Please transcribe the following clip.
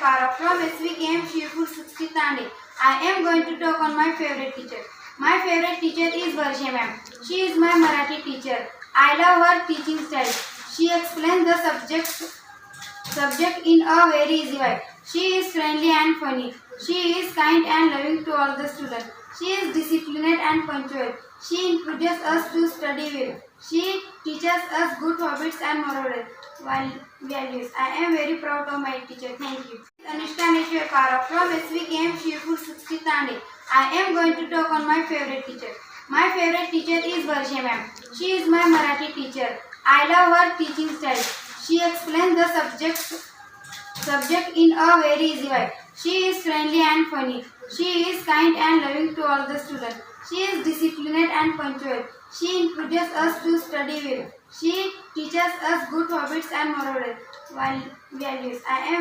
Farah from SVKM Shirpur 60 Tande. I am going to talk on my favorite teacher. My favorite teacher is Varsha ma'am. She is my Marathi teacher. I love her teaching style. She explains the subject in a very easy way. She is friendly and funny. She is kind and loving to all the students. She is disciplined and punctual. She encourages us to study well. She teaches us good habits and moral values. I am very proud of my teacher. Thank you. Anushka Neshwar Farah from SVKM Shirpur 60 Tande. I am going to talk on my favorite teacher. My favorite teacher is Varsha ma'am. She is my Marathi teacher. I love her teaching style. She explains the subject in a very easy way. She is friendly and funny. She is kind and loving to all the students. She is disciplined and punctual. She encourages us to study well. She teaches us good habits and moral values. I am